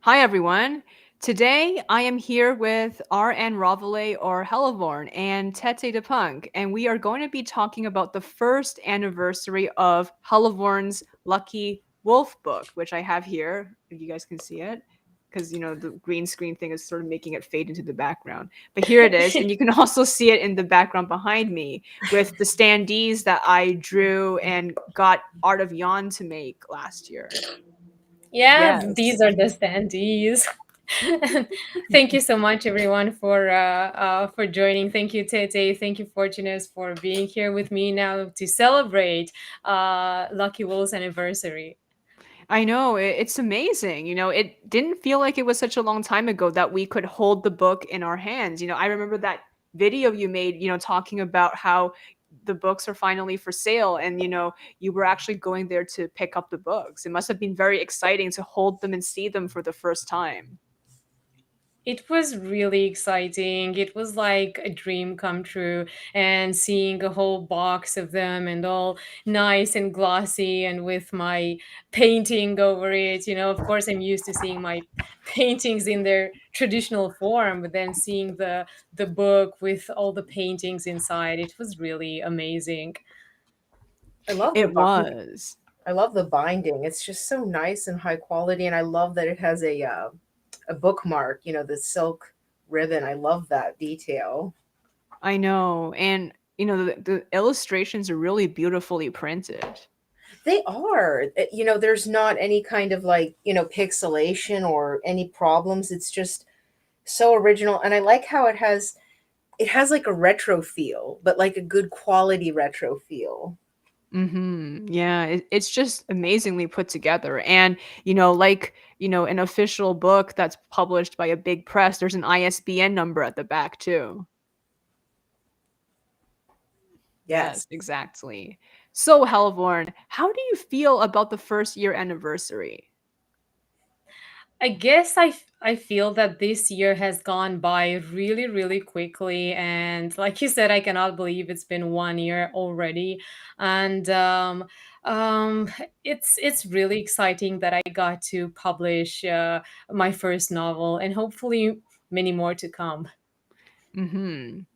Hi, everyone. Today, I am here with R.N. Roveleh or Hellevorn and Tete de Punk, and we are going to be talking about the first anniversary of Hellevorn's Lucky Wolf book, which I have here, if you guys can see it, because the green screen thing is sort of making it fade into the background. But here it is, and you can also see it in the background behind me with the standees that I drew and got Art of Yon to make last year. Yeah, these Yes. are the standees. Thank you so much, everyone, for joining. Thank you, Tete. Thank you, Fortunes, for being here with me now to celebrate Lucky Will's anniversary. I know, it's amazing. It didn't feel like it was such a long time ago that we could hold the book in our hands. I remember that video you made, talking about how the books are finally for sale and you were actually going there to pick up the books. It must have been very exciting to hold them and see them for the first time. It was really exciting. It was like a dream come true, and seeing a whole box of them and all nice and glossy and with my painting over it. Of course, I'm used to seeing my paintings in their traditional form, but then seeing the book with all the paintings inside, it was really amazing. I love the It binding. was. I love the binding. It's just so nice and high quality, and I love that it has a bookmark. The silk ribbon. I love that detail. I know. And the illustrations are really beautifully printed. They are. There's not any kind of pixelation or any problems. It's just so original, and I like how it has like a retro feel, but like a good quality retro feel. Yeah, it's just amazingly put together. And, like, an official book that's published by a big press, there's an ISBN number at the back too. Yes. Yes, exactly. So, Helvorn, how do you feel about the first year anniversary? I guess I feel that this year has gone by really, really quickly. And like you said, I cannot believe it's been 1 year already. And um, it's really exciting that I got to publish my first novel, and hopefully many more to come. Mhm.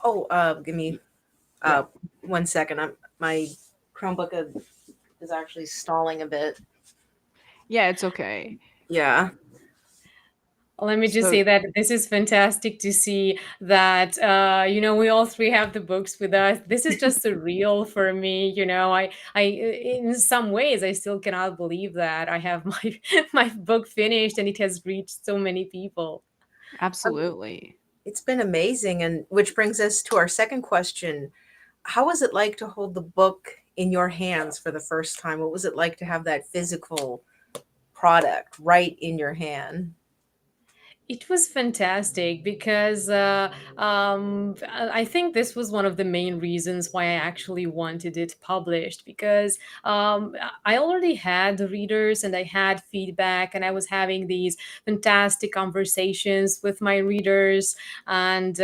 Oh, give me Yeah. uh 1 second. My Chromebook is actually stalling a bit. Yeah, it's okay. Yeah. Let me just So, say that this is fantastic to see that we all three have the books with us. This is just surreal for me. I in some ways I still cannot believe that I have my my book finished and it has reached so many people. absolutely. It's been amazing. And which brings us to our second question. How was it like to hold the book in your hands for the first time? What was it like to have that physical product right in your hand? It was fantastic because I think this was one of the main reasons why I actually wanted it published, because I already had the readers and I had feedback, and I was having these fantastic conversations with my readers, and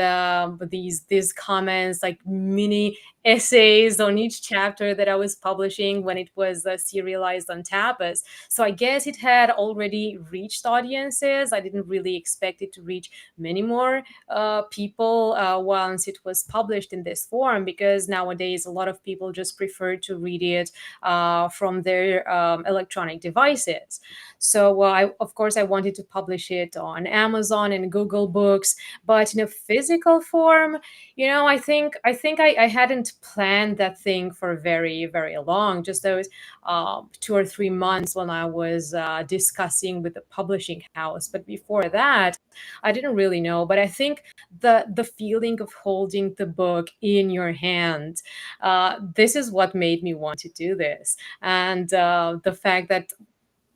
these comments, like mini essays on each chapter that I was publishing when it was serialized on Tapas. So I guess it had already reached audiences. I didn't really expect it to reach many more people once it was published in this form, because nowadays a lot of people just prefer to read it from their electronic devices. So of course, I wanted to publish it on Amazon and Google Books, but in a physical form, I hadn't planned that thing for very, very long. Just those 2 or 3 months when I was discussing with the publishing house. But before that, I didn't really know. But I think the feeling of holding the book in your hand, this is what made me want to do this, and the fact that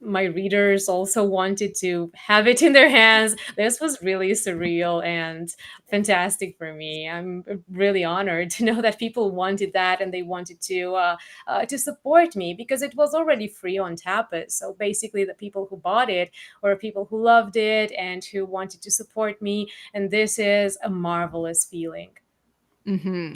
my readers also wanted to have it in their hands. This was really surreal and fantastic for me. I'm really honored to know that people wanted that and they wanted to support me, because it was already free on Tapas. So basically, the people who bought it were people who loved it and who wanted to support me, and this is a marvelous feeling.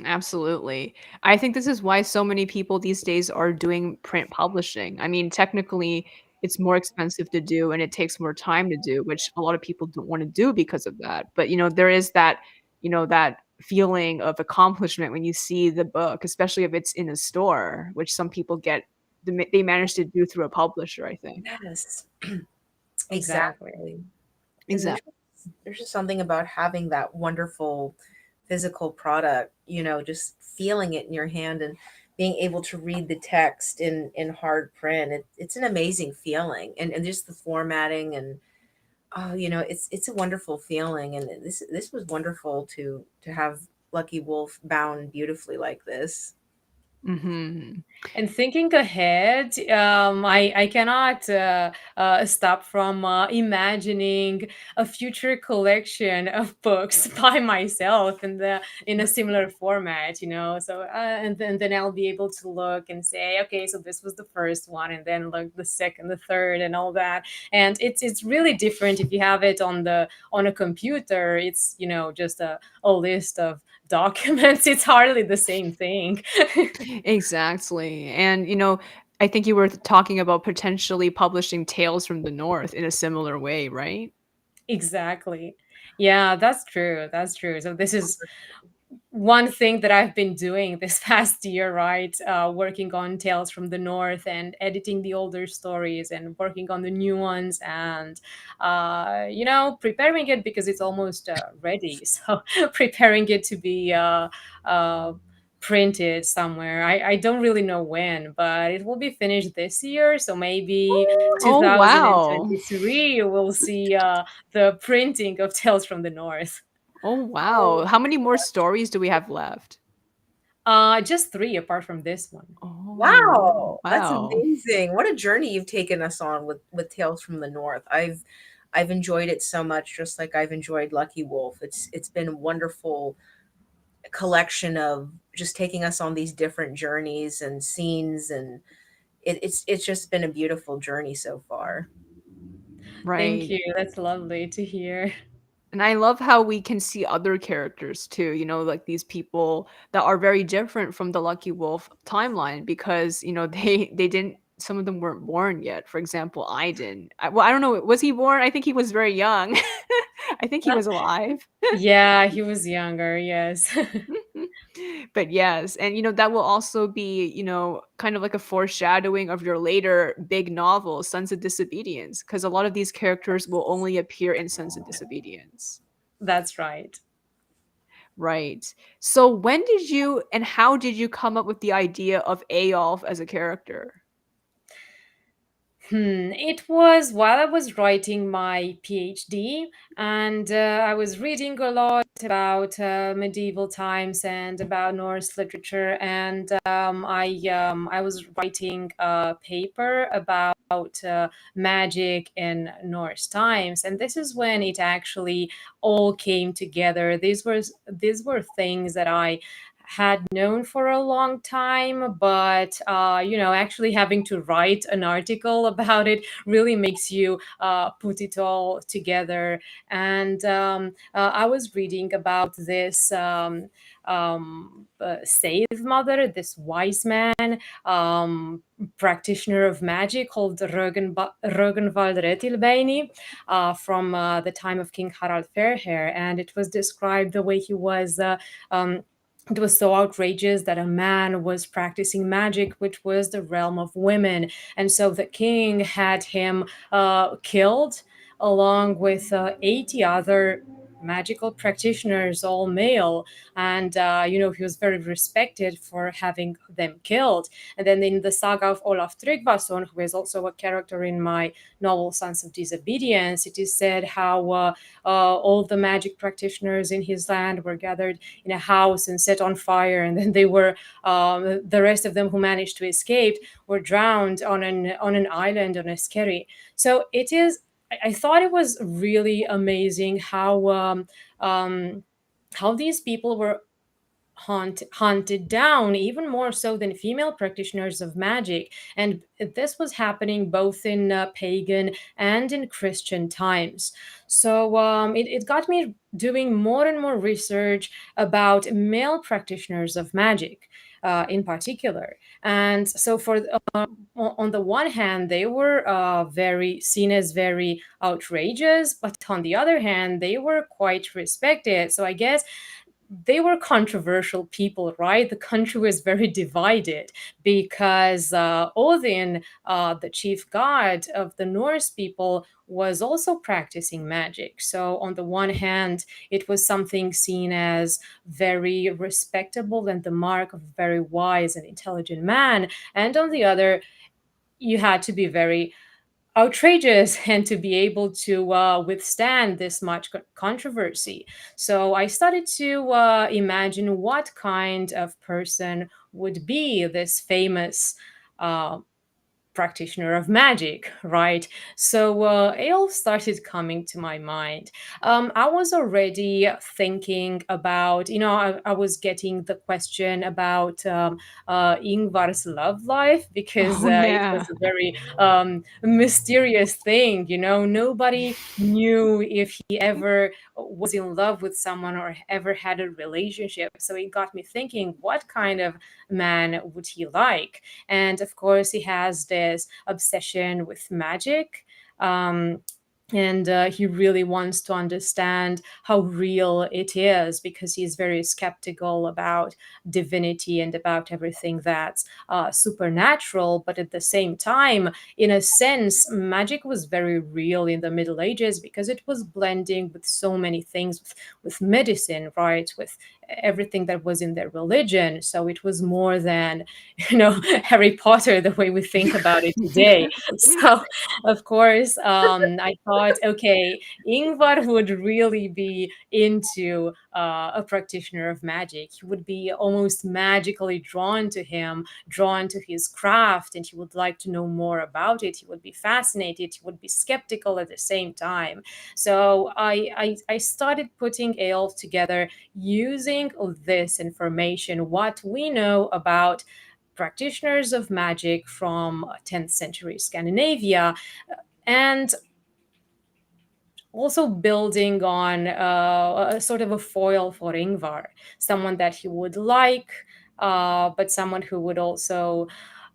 Absolutely. I think this is why so many people these days are doing print publishing. I mean, technically, it's more expensive to do and it takes more time to do, which a lot of people don't want to do because of that. But, there is that, that feeling of accomplishment when you see the book, especially if it's in a store, which some people get, they manage to do through a publisher, I think. Yes, Exactly. exactly. And Exactly. there's just something about having that wonderful physical product, just feeling it in your hand and being able to read the text in hard print. It's an amazing feeling, and just the formatting and oh, it's a wonderful feeling. And this was wonderful to have Lucky Wolf bound beautifully like this. hmm And thinking ahead, I cannot stop from imagining a future collection of books by myself in a similar format, you know. So and then I'll be able to look and say, okay, so this was the first one, and then look the second, the third, and all that. And it's really different if you have it on a computer. It's just a list of documents. It's hardly the same thing. Exactly. And, I think you were talking about potentially publishing Tales from the North in a similar way, right? Exactly. Yeah, that's true. That's true. So this is one thing that I've been doing this past year, right? Working on Tales from the North and editing the older stories and working on the new ones and, preparing it because it's almost ready. So preparing it to be uh, printed somewhere. I don't really know when, but it will be finished this year. So maybe Oh, wow. 2023 we'll see the printing of Tales from the North. Oh, Oh, wow. How many more stories do we have left? Just three apart from this one. Oh, wow, that's wow. amazing. What a journey you've taken us on with Tales from the North. I've enjoyed it so much, just like I've enjoyed Lucky Wolf. It's been a wonderful collection of just taking us on these different journeys and scenes, and it's just been a beautiful journey so far. Thank Right. you. That's lovely to hear. And I love how we can see other characters too, like these people that are very different from the Lucky Wolf timeline because, they didn't some of them weren't born yet. For example, Aiden. Well, I don't know, was he born? I think he was very young. I think he was alive. Yeah, he was younger. Yes. But yes, and that will also be, kind of like a foreshadowing of your later big novel, Sons of Disobedience, because a lot of these characters will only appear in Sons of Disobedience. That's right. Right. So when did you and how did you come up with the idea of Aolf as a character? It was while I was writing my PhD, and I was reading a lot about medieval times and about Norse literature, and I was writing a paper about magic in Norse times, and this is when it actually all came together. These were things that I had known for a long time, but actually having to write an article about it really makes you put it all together. And I was reading about this save mother, this wise man, practitioner of magic called Rögnvald Retilbeini from the time of King Harald Fairhair, and it was described the way he was. Um, it was so outrageous that a man was practicing magic, which was the realm of women. And so the king had him killed along with 80 other magical practitioners, all male. And, he was very respected for having them killed. And then in the saga of Olaf Tryggvason, who is also a character in my novel Sons of Disobedience, it is said how all the magic practitioners in his land were gathered in a house and set on fire, and then they were the rest of them who managed to escape were drowned on an island on a skerry. So it is. I thought it was really amazing um, how these people were hunted down even more so than female practitioners of magic. And this was happening both in pagan and in Christian times. So it got me doing more and more research about male practitioners of magic. In particular, and so on the one hand, they were very seen as very outrageous, but on the other hand, they were quite respected. So I guess they were controversial people, right? The country was very divided because Odin, the chief god of the Norse people, was also practicing magic. So, on the one hand, it was something seen as very respectable and the mark of a very wise and intelligent man. And on the other, you had to be very outrageous and to be able to withstand this much controversy. So I started to imagine what kind of person would be this famous uh, practitioner of magic, right? So it all started coming to my mind. I was already thinking about, I was getting the question about Ingvar's love life because Oh it yeah. was a very mysterious thing. Nobody knew if he ever was in love with someone or ever had a relationship. So it got me thinking, what kind of man would he like? And of course, he has this obsession with magic. And he really wants to understand how real it is because he's very skeptical about divinity and about everything that's supernatural. But at the same time, in a sense, magic was very real in the Middle Ages because it was blending with so many things, with medicine, right? With everything that was in their religion. So it was more than, Harry Potter, the way we think about it today. So, of course, I thought, okay, Ingvar would really be into a practitioner of magic. He would be almost magically drawn to him, drawn to his craft, and he would like to know more about it. He would be fascinated. He would be skeptical at the same time. So I started putting it all together using this information, what we know about practitioners of magic from 10th century Scandinavia, and also building on a sort of a foil for Ingvar, someone that he would like, but someone who would also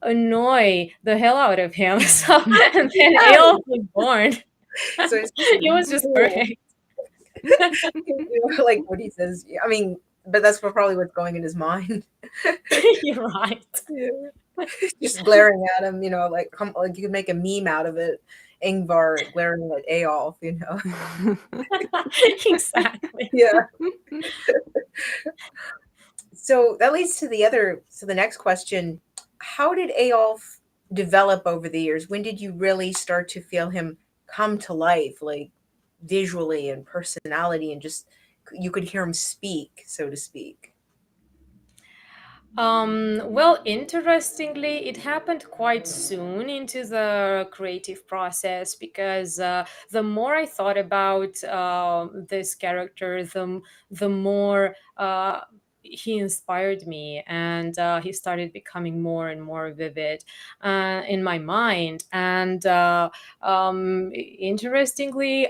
annoy the hell out of him. So, and then Yeah. Eyolf was born. So it's It was just cool. perfect. Like what he says. I mean, but that's probably what's going in his mind. You're right. Yeah. Just glaring at him, like you could make a meme out of it. Ingvar glaring at Eyolf. Exactly. Yeah. So that leads to the next question. How did Eyolf develop over the years? When did you really start to feel him come to life, like visually and personality, and just you could hear him speak, so to speak? Well, interestingly, it happened quite soon into the creative process because the more I thought about this character, the more he inspired me, and he started becoming more and more vivid in my mind. And interestingly,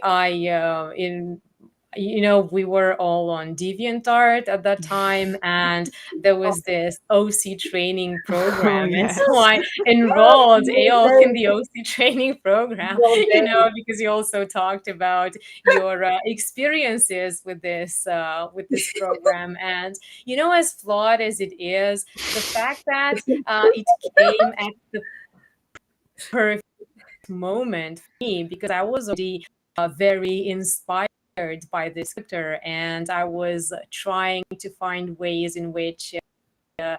we were all on DeviantArt at that time, and there Oh, was this OC training Oh program. And so yes. I enrolled no Eyolf in way. the OC training program, No way. because you also talked about your experiences with this program. And, as flawed as it is, the fact that it came at the perfect moment for me because I was already very inspired by this character, and I was trying to find ways in which to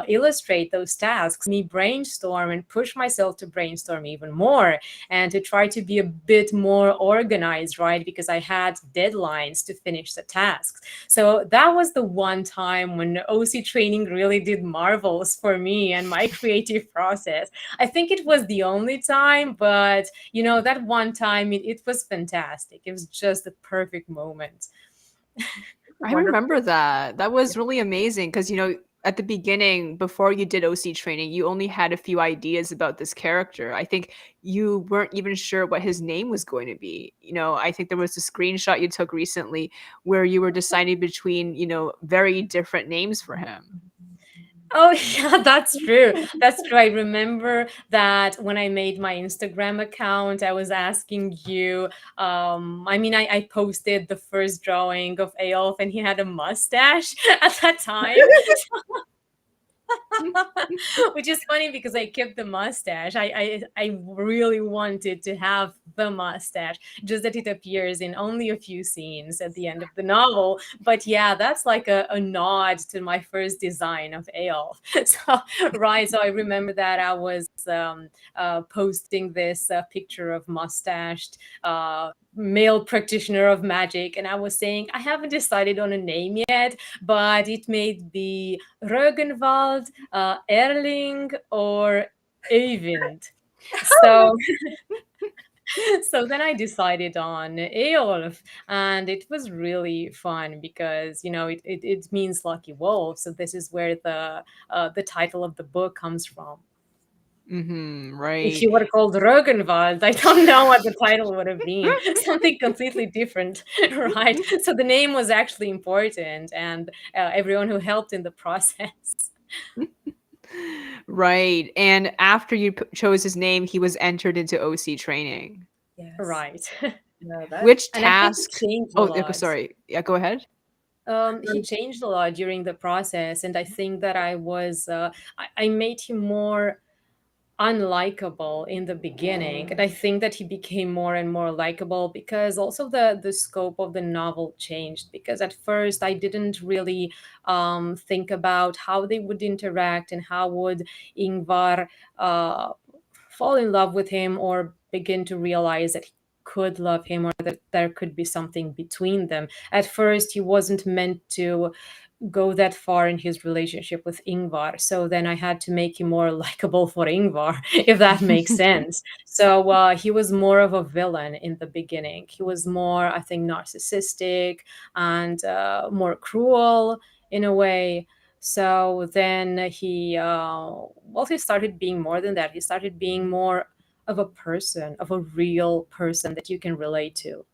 illustrate those tasks, me brainstorm and push myself to brainstorm even more and to try to be a bit more organized, right? Because I had deadlines to finish the tasks. So that was the one time when OC training really did marvels for me and my creative process. I think it was the only time, but that one time it was fantastic. It was just the perfect moment. I remember Wonderful. that. That was really amazing because, at the beginning, before you did OC training, you only had a few ideas about this character. I think you weren't even sure what his name was going to be. I think there was a screenshot you took recently where you were deciding between, very different names for him. Oh, yeah, that's true. That's true. I remember that when I made my Instagram account, I was asking you. I posted the first drawing of Aelf, and he had a mustache at that time. Which is funny because I kept the mustache. I really wanted to have the mustache, just that it appears in only a few scenes at the end of the novel. But yeah, that's like a nod to my first design of Aelf. So right, so I remember that I was posting this picture of mustached male practitioner of magic, and I was saying I haven't decided on a name yet, but it may be Rögenwald, Erling, or Eyvind. So so then I decided on Eolf, and it was really fun because it means lucky wolf. So this is where the title of the book comes from. If Right. you would have called Rögenwald, I don't know what the title would have been. Something completely different, right? So the name was actually important, and everyone who helped in the process. Right. And after you chose his name, he was entered into OC training. Yes. Right. No, that Which And I think it task? changed a Oh, yeah, lot. sorry. Yeah, go ahead. He changed a lot during the process, and I think that I made him more unlikable in the beginning, and I think that he became more and more likable because also the scope of the novel changed, because at first I didn't really think about how they would interact and how would Ingvar uh, fall in love with him or begin to realize that he could love him, or that there could be something between them. At first he wasn't meant to go that far in his relationship with Ingvar. So then I had to make him more likable for Ingvar, if that makes sense. So he was more of a villain in the beginning. He was more, I think, narcissistic and more cruel in a way. So then he started being more than that. He started being more of a person, of a real person that you can relate to.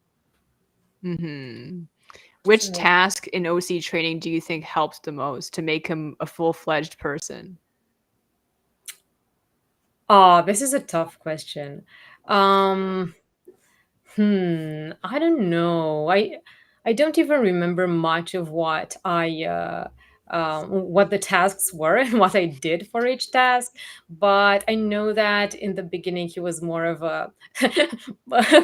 hmm it's Which amazing. task in OC training do you think helped the most to make him a full-fledged person? Oh, this is a tough question. Um, I don't know. I don't even remember much of what the tasks were and what I did for each task. But I know that in the beginning he was more of a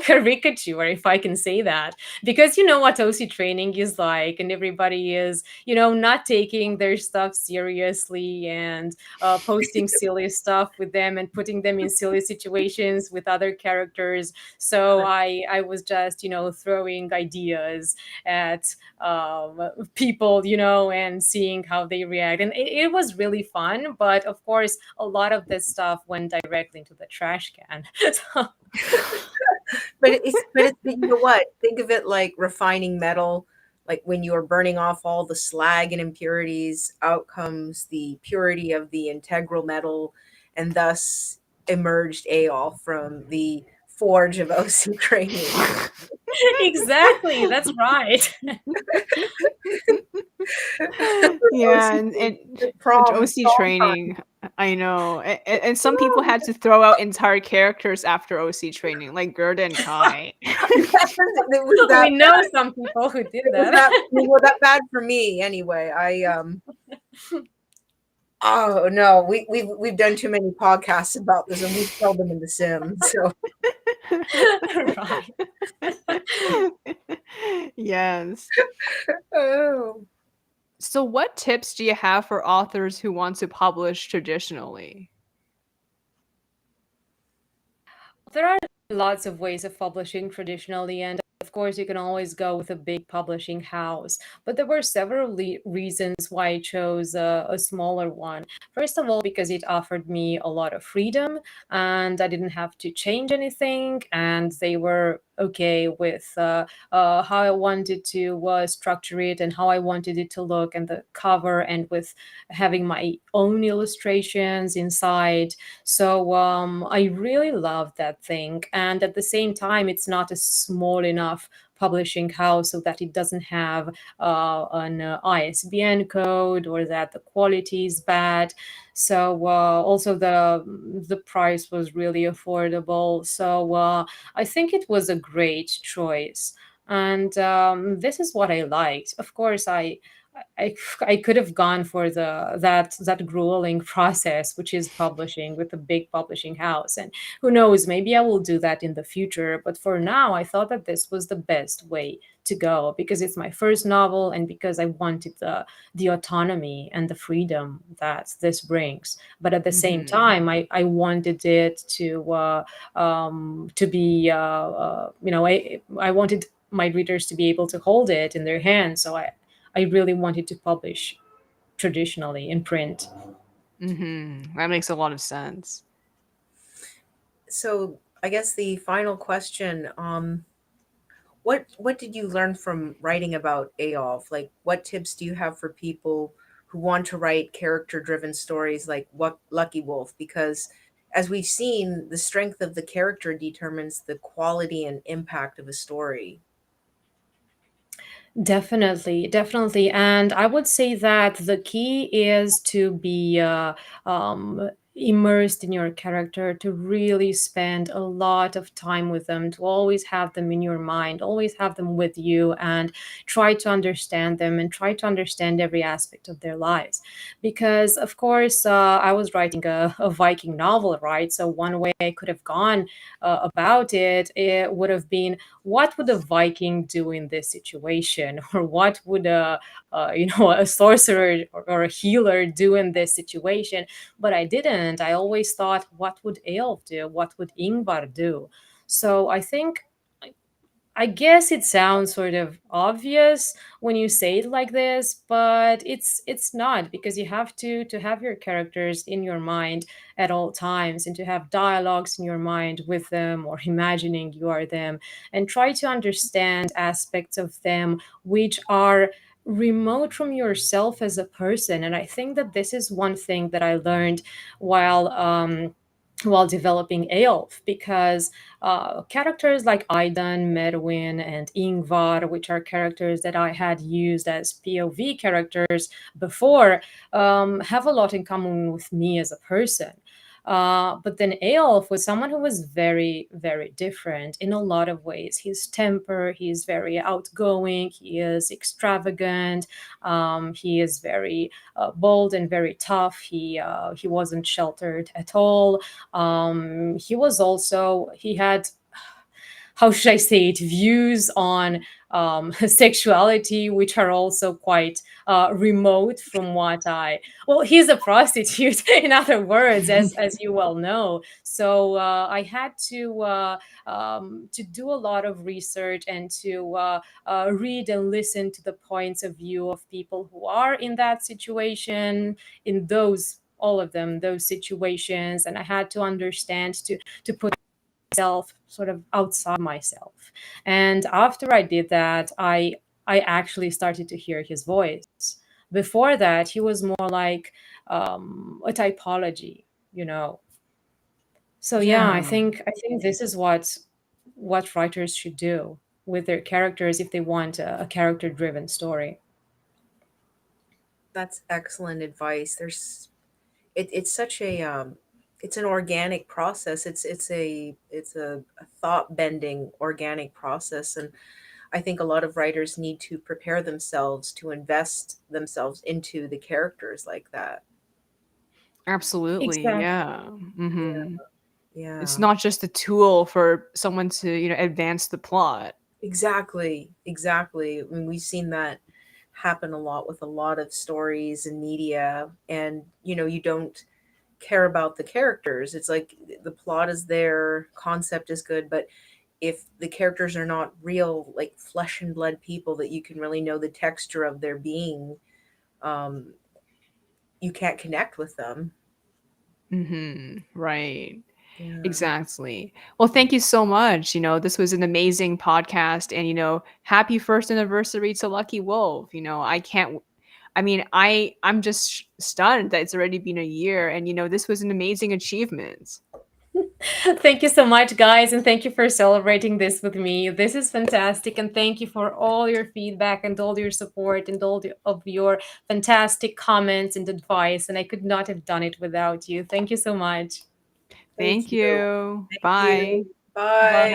caricature, if I can say that, because you know what OC training is like, and everybody is not taking their stuff seriously and posting silly stuff with them and putting them in silly situations with other characters. So I was just throwing ideas at people, and seeing how they react, and it was really fun. But of course, a lot of this stuff went directly into the trash can. So, But you know what? Think of it like refining metal. Like when you are burning off all the slag and impurities, out comes the purity of the integral metal, and thus emerged Aol from the forge of OC training. exactly, that's right. Yeah, OC and OC prom training, I know. And some people had to throw out entire characters after OC training, like Gerda and Kai. it was We that know some people who did it was that. that it was that bad for me anyway. Oh no, we've done too many podcasts about this, and we've killed them in The Sims. So Right. Yes. oh, So, what tips do you have for authors who want to publish traditionally? There are lots of ways of publishing traditionally, and of course, you can always go with a big publishing house. But there were several reasons why I chose a smaller one. First of all, because it offered me a lot of freedom, and I didn't have to change anything, and they were okay with how I wanted to structure it and how I wanted it to look, and the cover, and with having my own illustrations inside. So I really love that thing. And at the same time, it's not a small enough publishing house so that it doesn't have an ISBN code, or that the quality is bad. So also the price was really affordable. So I think it was a great choice. And this is what I liked. Of course, I, I could have gone for that grueling process, which is publishing with a big publishing house. And who knows, maybe I will do that in the future. But for now, I thought that this was the best way to go, because it's my first novel, and because I wanted the autonomy and the freedom that this brings. But at the same Hmm. time, I wanted it to be I wanted my readers to be able to hold it in their hands. So I really wanted to publish traditionally in print. Hmm. That makes a lot of sense. So I guess the final question, what did you learn from writing about Aolf? Like, what tips do you have for people who want to write character-driven stories like what Lucky Wolf? Because as we've seen, the strength of the character determines the quality and impact of a story. Definitely, definitely. And I would say that the key is to be immersed in your character, to really spend a lot of time with them, to always have them in your mind, always have them with you, and try to understand them and try to understand every aspect of their lives. Because, of course, I was writing a Viking novel, right? So, one way I could have gone about it, it would have been, what would a Viking do in this situation, or what would a sorcerer or a healer do in this situation? But I didn't. I always thought, what would Eolf do? What would Ingvar do? So I think, I guess it sounds sort of obvious when you say it like this, but it's not, because you have to have your characters in your mind at all times, and to have dialogues in your mind with them, or imagining you are them, and try to understand aspects of them which are remote from yourself as a person. And I think that this is one thing that I learned while while developing Eolf, because characters like Aidan, Merwin, and Ingvar, which are characters that I had used as POV characters before, have a lot in common with me as a person. But then Eolf was someone who was very, very different in a lot of ways. His temper, he is very outgoing, he is extravagant, he is very bold and very tough. He wasn't sheltered at all. He was also, he had, how should I say it, views on sexuality, which are also quite remote from what I. Well, he's a prostitute, in other words, as you well know. So I had to do a lot of research, and to read and listen to the points of view of people who are in that situation, in those, all of them, those situations. And I had to understand, to put myself sort of outside myself. And after I did that, I actually started to hear his voice. Before that, he was more like a typology, you know. So yeah, Yeah, I think this is what writers should do with their characters if they want a character driven story. that's excellent advice. It's such a it's an organic process. It's a thought bending organic process, and I think a lot of writers need to prepare themselves to invest themselves into the characters like that. Absolutely, Exactly. yeah. Hmm. It's Yeah, not just a tool for someone to, advance the plot. exactly, exactly. I mean, we've seen that happen a lot with a lot of stories and media, and you don't care about the characters. It's like the plot is there, concept is good, but if the characters are not real, like flesh and blood people that you can really know the texture of their being, um, you can't connect with them. Hmm. Right. Yeah. Exactly. Well, thank you so much. This was an amazing podcast, and happy first anniversary to Lucky Wolf. I can't I mean, I'm just stunned that it's already been a year, and this was an amazing achievement. Thank you so much, guys, and thank you for celebrating this with me. This is fantastic, and thank you for all your feedback and all your support and of your fantastic comments and advice. And I could not have done it without you. Thank you so much. Thank Thank you. you. Thank you. Bye. Bye. Bye.